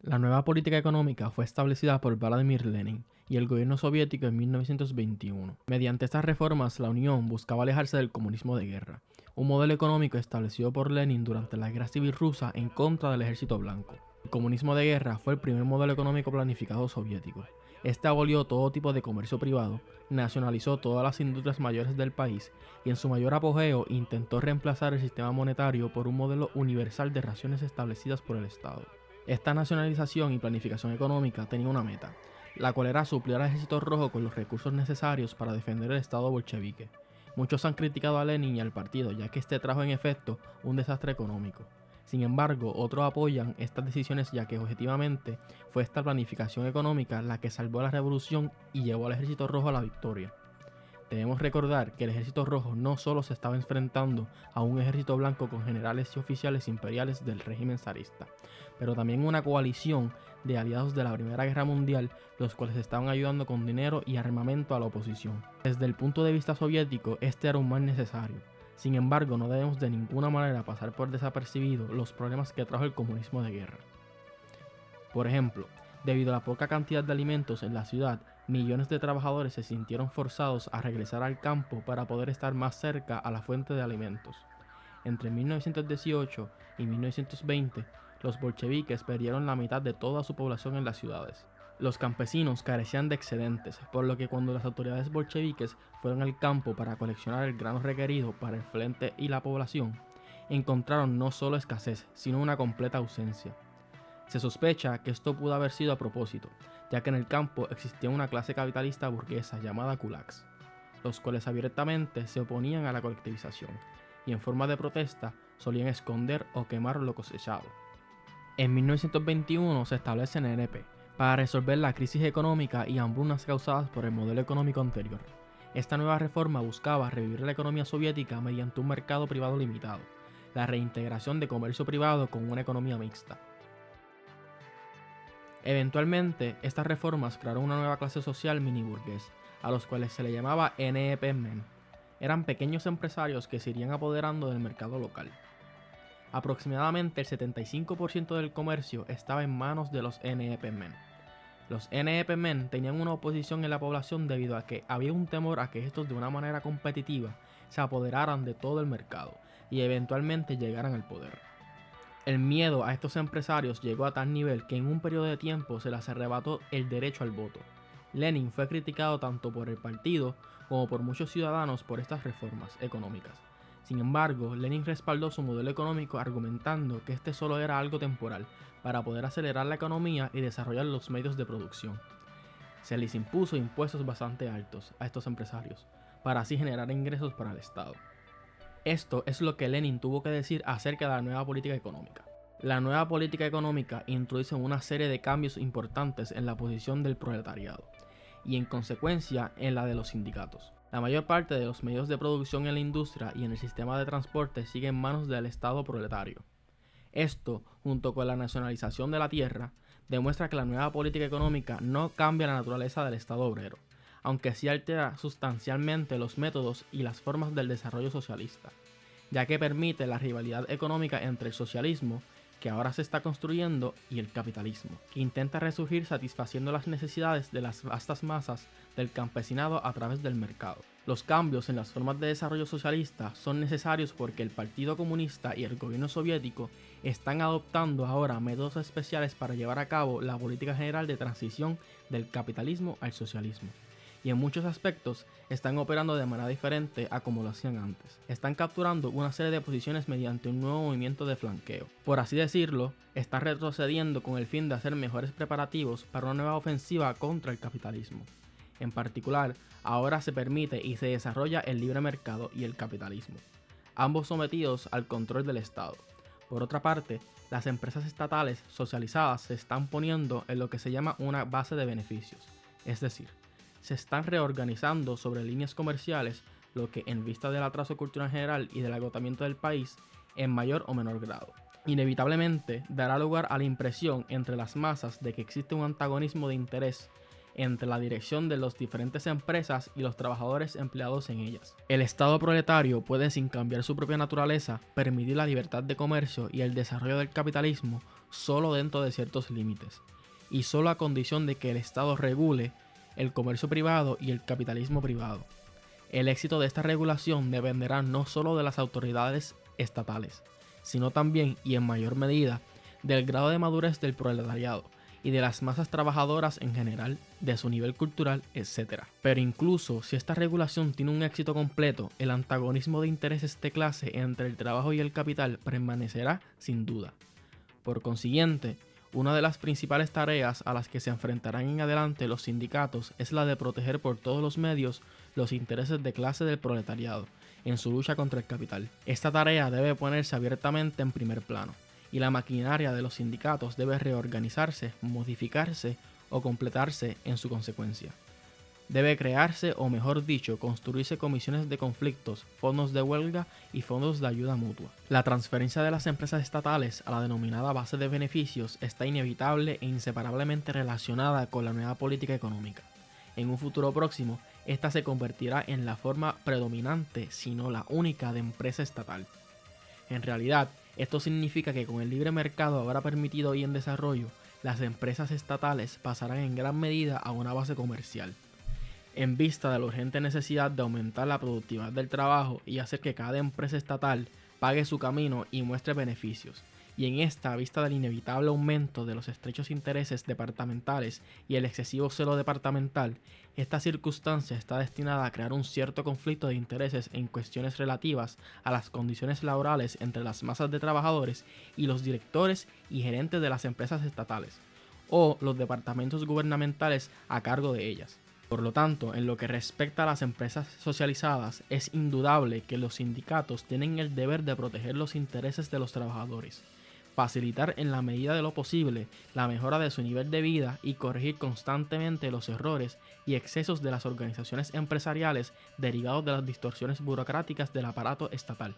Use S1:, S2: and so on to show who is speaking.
S1: La nueva política económica fue establecida por Vladimir Lenin y el gobierno soviético en 1921. Mediante estas reformas, la Unión buscaba alejarse del comunismo de guerra, un modelo económico establecido por Lenin durante la Guerra Civil Rusa en contra del ejército blanco. El comunismo de guerra fue el primer modelo económico planificado soviético. Este abolió todo tipo de comercio privado, nacionalizó todas las industrias mayores del país y en su mayor apogeo intentó reemplazar el sistema monetario por un modelo universal de raciones establecidas por el Estado. Esta nacionalización y planificación económica tenía una meta, la cual era suplir al ejército rojo con los recursos necesarios para defender el Estado bolchevique. Muchos han criticado a Lenin y al partido, ya que este trajo en efecto un desastre económico. Sin embargo, otros apoyan estas decisiones ya que objetivamente fue esta planificación económica la que salvó la revolución y llevó al ejército rojo a la victoria. Debemos recordar que el ejército rojo no solo se estaba enfrentando a un ejército blanco con generales y oficiales imperiales del régimen zarista, pero también una coalición de aliados de la Primera Guerra Mundial, los cuales estaban ayudando con dinero y armamento a la oposición. Desde el punto de vista soviético, este era un mal necesario. Sin embargo, no debemos de ninguna manera pasar por desapercibido los problemas que trajo el comunismo de guerra. Por ejemplo, debido a la poca cantidad de alimentos en la ciudad, millones de trabajadores se sintieron forzados a regresar al campo para poder estar más cerca a la fuente de alimentos. Entre 1918 y 1920, los bolcheviques perdieron la mitad de toda su población en las ciudades. Los campesinos carecían de excedentes, por lo que cuando las autoridades bolcheviques fueron al campo para coleccionar el grano requerido para el frente y la población, encontraron no solo escasez, sino una completa ausencia. Se sospecha que esto pudo haber sido a propósito, ya que en el campo existía una clase capitalista burguesa llamada kulaks, los cuales abiertamente se oponían a la colectivización, y en forma de protesta solían esconder o quemar lo cosechado. En 1921 se establece el NP, para resolver la crisis económica y hambrunas causadas por el modelo económico anterior. Esta nueva reforma buscaba revivir la economía soviética mediante un mercado privado limitado, la reintegración de comercio privado con una economía mixta. Eventualmente, estas reformas crearon una nueva clase social mini-burgués, a los cuales se le llamaba NEP-men. Eran pequeños empresarios que se irían apoderando del mercado local. Aproximadamente el 75% del comercio estaba en manos de los NEP-men. Los NEP-men tenían una oposición en la población debido a que había un temor a que estos de una manera competitiva se apoderaran de todo el mercado y eventualmente llegaran al poder. El miedo a estos empresarios llegó a tal nivel que en un periodo de tiempo se les arrebató el derecho al voto. Lenin fue criticado tanto por el partido como por muchos ciudadanos por estas reformas económicas. Sin embargo, Lenin respaldó su modelo económico argumentando que este solo era algo temporal para poder acelerar la economía y desarrollar los medios de producción. Se les impuso impuestos bastante altos a estos empresarios, para así generar ingresos para el Estado. Esto es lo que Lenin tuvo que decir acerca de la nueva política económica. La nueva política económica introduce una serie de cambios importantes en la posición del proletariado y en consecuencia en la de los sindicatos. La mayor parte de los medios de producción en la industria y en el sistema de transporte sigue en manos del Estado proletario. Esto, junto con la nacionalización de la tierra, demuestra que la nueva política económica no cambia la naturaleza del Estado obrero, aunque sí altera sustancialmente los métodos y las formas del desarrollo socialista, ya que permite la rivalidad económica entre el socialismo, que ahora se está construyendo, y el capitalismo, que intenta resurgir satisfaciendo las necesidades de las vastas masas del campesinado a través del mercado. Los cambios en las formas de desarrollo socialista son necesarios porque el Partido Comunista y el gobierno soviético están adoptando ahora métodos especiales para llevar a cabo la política general de transición del capitalismo al socialismo. Y en muchos aspectos están operando de manera diferente a como lo hacían antes. Están capturando una serie de posiciones mediante un nuevo movimiento de flanqueo. Por así decirlo, están retrocediendo con el fin de hacer mejores preparativos para una nueva ofensiva contra el capitalismo. En particular, ahora se permite y se desarrolla el libre mercado y el capitalismo, ambos sometidos al control del Estado. Por otra parte, las empresas estatales socializadas se están poniendo en lo que se llama una base de beneficios, es decir, se están reorganizando sobre líneas comerciales, lo que en vista del atraso cultural general y del agotamiento del país, en mayor o menor grado. Inevitablemente dará lugar a la impresión entre las masas de que existe un antagonismo de interés entre la dirección de las diferentes empresas y los trabajadores empleados en ellas. El Estado proletario puede, sin cambiar su propia naturaleza, permitir la libertad de comercio y el desarrollo del capitalismo solo dentro de ciertos límites, y solo a condición de que el Estado regule el comercio privado y el capitalismo privado. El éxito de esta regulación dependerá no solo de las autoridades estatales, sino también, y en mayor medida, del grado de madurez del proletariado y de las masas trabajadoras en general, de su nivel cultural, etc. Pero incluso si esta regulación tiene un éxito completo, el antagonismo de intereses de clase entre el trabajo y el capital permanecerá sin duda. Por consiguiente, una de las principales tareas a las que se enfrentarán en adelante los sindicatos es la de proteger por todos los medios los intereses de clase del proletariado en su lucha contra el capital. Esta tarea debe ponerse abiertamente en primer plano, y la maquinaria de los sindicatos debe reorganizarse, modificarse o completarse en su consecuencia. Debe crearse, o mejor dicho, construirse comisiones de conflictos, fondos de huelga y fondos de ayuda mutua. La transferencia de las empresas estatales a la denominada base de beneficios está inevitable e inseparablemente relacionada con la nueva política económica. En un futuro próximo, esta se convertirá en la forma predominante, si no la única, de empresa estatal. En realidad, esto significa que con el libre mercado ahora permitido y en desarrollo, las empresas estatales pasarán en gran medida a una base comercial, en vista de la urgente necesidad de aumentar la productividad del trabajo y hacer que cada empresa estatal pague su camino y muestre beneficios. Y en esta vista del inevitable aumento de los estrechos intereses departamentales y el excesivo celo departamental, esta circunstancia está destinada a crear un cierto conflicto de intereses en cuestiones relativas a las condiciones laborales entre las masas de trabajadores y los directores y gerentes de las empresas estatales, o los departamentos gubernamentales a cargo de ellas. Por lo tanto, en lo que respecta a las empresas socializadas, es indudable que los sindicatos tienen el deber de proteger los intereses de los trabajadores, facilitar en la medida de lo posible la mejora de su nivel de vida y corregir constantemente los errores y excesos de las organizaciones empresariales derivados de las distorsiones burocráticas del aparato estatal.